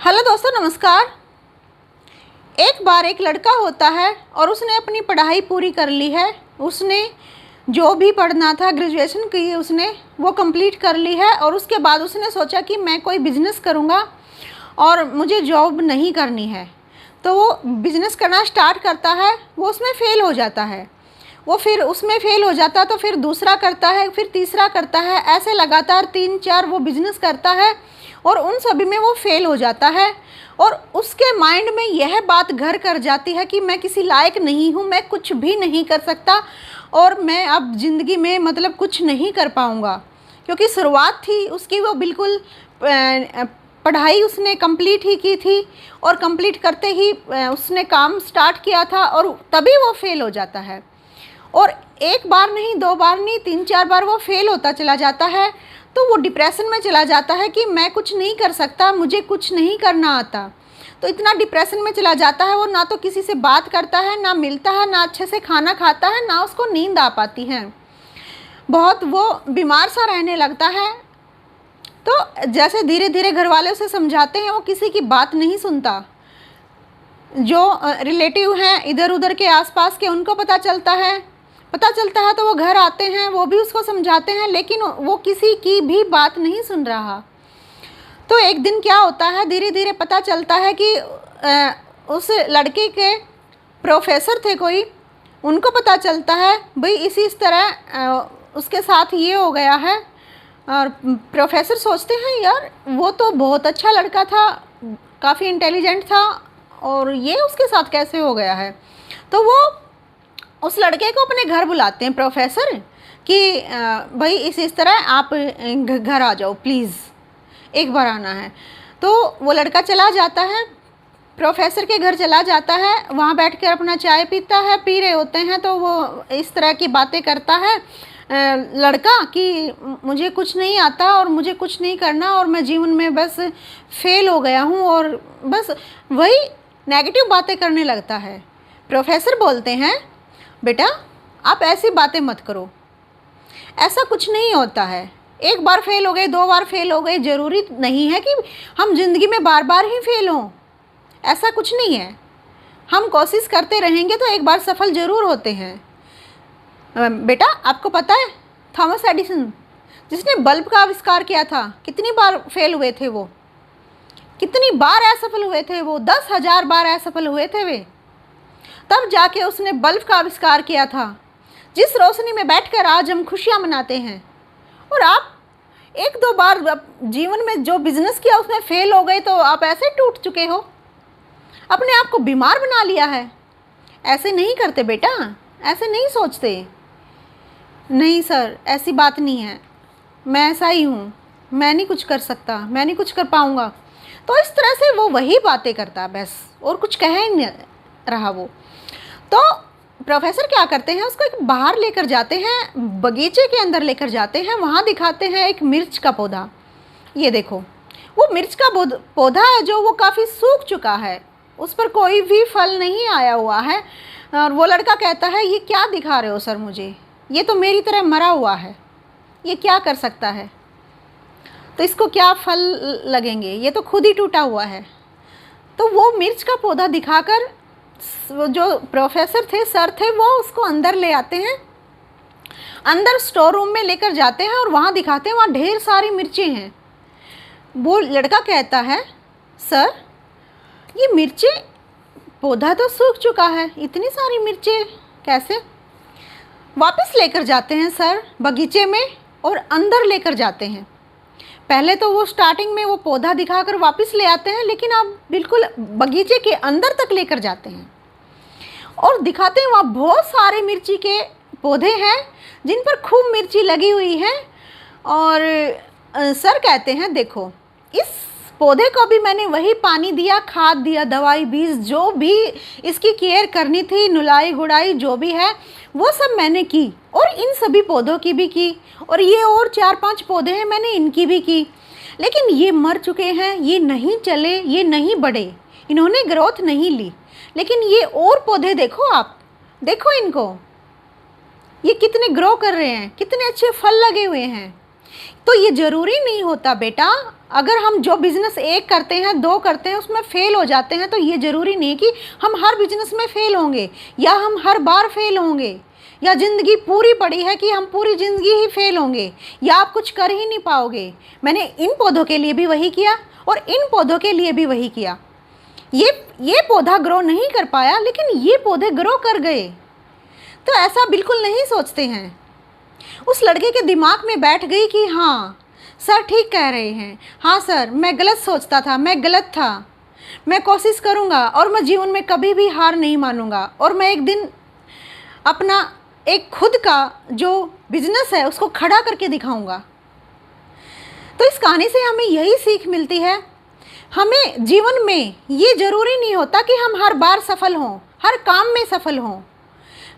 Hello दोस्तों, नमस्कार। एक बार एक लड़का होता है और उसने अपनी पढ़ाई पूरी कर ली है। उसने जो भी पढ़ना था, ग्रेजुएशन की उसने वो कंप्लीट कर ली है। और उसके बाद उसने सोचा कि मैं कोई बिज़नेस करूँगा और मुझे जॉब नहीं करनी है। तो वो बिज़नेस करना स्टार्ट करता है, वो उसमें फ़ेल हो जाता है। वो फिर उसमें फ़ेल हो जाता है तो फिर दूसरा करता है, फिर तीसरा करता है। ऐसे लगातार 3-4 वो बिज़नेस करता है और उन सभी में वो फ़ेल हो जाता है। और उसके माइंड में यह बात घर कर जाती है कि मैं किसी लायक नहीं हूँ, मैं कुछ भी नहीं कर सकता और मैं अब ज़िंदगी में मतलब कुछ नहीं कर पाऊँगा। क्योंकि शुरुआत थी उसकी, वो बिल्कुल पढ़ाई उसने कंप्लीट ही की थी और कंप्लीट करते ही उसने काम स्टार्ट किया था और तभी वो फ़ेल हो जाता है। और एक बार नहीं, 2 बार नहीं, 3-4 बार वो फ़ेल होता चला जाता है। तो वो डिप्रेशन में चला जाता है कि मैं कुछ नहीं कर सकता, मुझे कुछ नहीं करना आता। तो इतना डिप्रेशन में चला जाता है, वो ना तो किसी से बात करता है, ना मिलता है, ना अच्छे से खाना खाता है, ना उसको नींद आ पाती है। बहुत वो बीमार सा रहने लगता है। तो जैसे धीरे धीरे घर वाले उसे समझाते हैं, वो किसी की बात नहीं सुनता। जो रिलेटिव हैं इधर उधर के आसपास के, उनको पता चलता है तो वो घर आते हैं, वो भी उसको समझाते हैं, लेकिन वो किसी की भी बात नहीं सुन रहा। तो एक दिन क्या होता है, धीरे धीरे पता चलता है कि उस लड़के के प्रोफेसर थे कोई, उनको पता चलता है भाई इस तरह उसके साथ ये हो गया है। और प्रोफेसर सोचते हैं यार वो तो बहुत अच्छा लड़का था, काफ़ी इंटेलिजेंट था, और ये उसके साथ कैसे हो गया है। तो वो उस लड़के को अपने घर बुलाते हैं प्रोफेसर कि भाई इस तरह आप घर आ जाओ प्लीज़, एक बार आना है। तो वो लड़का चला जाता है, प्रोफेसर के घर चला जाता है। वहाँ बैठकर अपना चाय पीता है, पी रहे होते हैं तो वो इस तरह की बातें करता है लड़का कि मुझे कुछ नहीं आता और मुझे कुछ नहीं करना और मैं जीवन में बस फेल हो गया हूँ, और बस वही नेगेटिव बातें करने लगता है। प्रोफेसर बोलते हैं बेटा आप ऐसी बातें मत करो, ऐसा कुछ नहीं होता है। एक बार फेल हो गए, 2 बार फेल हो गए, ज़रूरी नहीं है कि हम ज़िंदगी में बार बार ही फेल हों। ऐसा कुछ नहीं है, हम कोशिश करते रहेंगे तो एक बार सफल ज़रूर होते हैं। बेटा आपको पता है थॉमस एडिसन जिसने बल्ब का आविष्कार किया था, कितनी बार फेल हुए थे वो, कितनी बार असफल हुए थे वो, 10,000 बार असफल हुए थे वे। तब जाके उसने बल्ब का आविष्कार किया था, जिस रोशनी में बैठकर आज हम खुशियाँ मनाते हैं। और आप 1-2 बार जीवन में जो बिज़नेस किया उसमें फेल हो गए तो आप ऐसे टूट चुके हो, अपने आप को बीमार बना लिया है। ऐसे नहीं करते बेटा, ऐसे नहीं सोचते। नहीं सर ऐसी बात नहीं है, मैं ऐसा ही हूँ, मैं नहीं कुछ कर सकता, मैं नहीं कुछ कर पाऊँगा। तो इस तरह से वो वही बातें करता बस, और कुछ कह ही नहीं रहा वो। तो प्रोफेसर क्या करते हैं, उसको एक बाहर लेकर जाते हैं, बगीचे के अंदर लेकर जाते हैं। वहाँ दिखाते हैं एक मिर्च का पौधा। ये देखो वो मिर्च का पौधा है जो वो काफ़ी सूख चुका है, उस पर कोई भी फल नहीं आया हुआ है। और वो लड़का कहता है ये क्या दिखा रहे हो सर मुझे, ये तो मेरी तरह मरा हुआ है, ये क्या कर सकता है, तो इसको क्या फल लगेंगे, ये तो खुद ही टूटा हुआ है। तो वो मिर्च का पौधा दिखाकर जो प्रोफेसर थे, सर थे, वो उसको अंदर ले आते हैं, अंदर स्टोर रूम में लेकर जाते हैं और वहाँ दिखाते हैं, वहाँ ढेर सारी मिर्चें हैं। वो लड़का कहता है सर ये मिर्चें, पौधा तो सूख चुका है, इतनी सारी मिर्चें कैसे। वापस लेकर जाते हैं सर बगीचे में और अंदर लेकर जाते हैं। पहले तो वो स्टार्टिंग में वो पौधा दिखाकर वापस ले आते हैं, लेकिन अब बिल्कुल बगीचे के अंदर तक लेकर जाते हैं और दिखाते हैं वहाँ बहुत सारे मिर्ची के पौधे हैं जिन पर खूब मिर्ची लगी हुई है। और सर कहते हैं देखो इस पौधे को भी मैंने वही पानी दिया, खाद दिया, दवाई, बीज, जो भी इसकी केयर करनी थी, नुलाई गुड़ाई जो भी है वो सब मैंने की, और इन सभी पौधों की भी की, और ये और 4-5 पौधे हैं मैंने इनकी भी की, लेकिन ये मर चुके हैं, ये नहीं चले, ये नहीं बढ़े, इन्होंने ग्रोथ नहीं ली। लेकिन ये और पौधे देखो, आप देखो इनको, ये कितने ग्रो कर रहे हैं, कितने अच्छे फल लगे हुए हैं। तो ये ज़रूरी नहीं होता बेटा अगर हम जो बिज़नेस एक करते हैं, दो करते हैं, उसमें फ़ेल हो जाते हैं, तो ये ज़रूरी नहीं कि हम हर बिज़नेस में फ़ेल होंगे या हम हर बार फ़ेल होंगे, या ज़िंदगी पूरी पड़ी है कि हम पूरी ज़िंदगी ही फ़ेल होंगे या आप कुछ कर ही नहीं पाओगे। मैंने इन पौधों के लिए भी वही किया और इन पौधों के लिए भी वही किया। ये पौधा ग्रो नहीं कर पाया, लेकिन ये पौधे ग्रो कर गए। तो ऐसा बिल्कुल नहीं सोचते हैं। उस लड़के के दिमाग में बैठ गई कि हाँ सर ठीक कह रहे हैं, हाँ सर मैं गलत सोचता था, मैं गलत था, मैं कोशिश करूँगा और मैं जीवन में कभी भी हार नहीं मानूंगा और मैं एक दिन अपना एक खुद का जो बिजनेस है उसको खड़ा करके दिखाऊंगा। तो इस कहानी से हमें यही सीख मिलती है, हमें जीवन में ये ज़रूरी नहीं होता कि हम हर बार सफल हों, हर काम में सफल हों।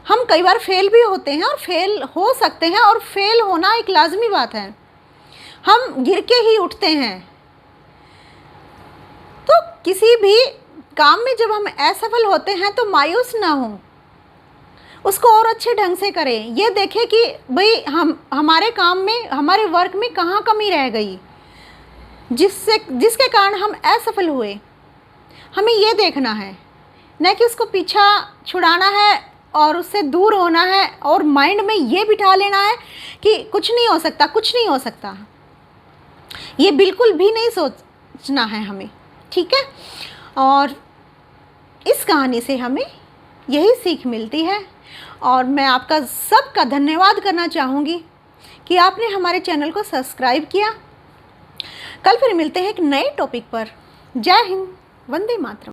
हम कई बार फेल भी होते हैं और फेल हो सकते हैं, और फेल होना एक लाजमी बात है। हम गिर के ही उठते हैं। तो किसी भी काम में जब हम असफल होते हैं तो मायूस ना हो, उसको और अच्छे ढंग से करें। ये देखें कि भाई हमारे काम में, हमारे वर्क में कहाँ कमी रह गई जिसके कारण हम असफल हुए। हमें ये देखना है, न कि उसको पीछा छुड़ाना है और उससे दूर होना है और माइंड में ये बिठा लेना है कि कुछ नहीं हो सकता, कुछ नहीं हो सकता। ये बिल्कुल भी नहीं सोचना है हमें, ठीक है। और इस कहानी से हमें यही सीख मिलती है, और मैं आपका सबका धन्यवाद करना चाहूँगी कि आपने हमारे चैनल को सब्सक्राइब किया। कल फिर मिलते हैं एक नए टॉपिक पर। जय हिंद, वंदे मातरम।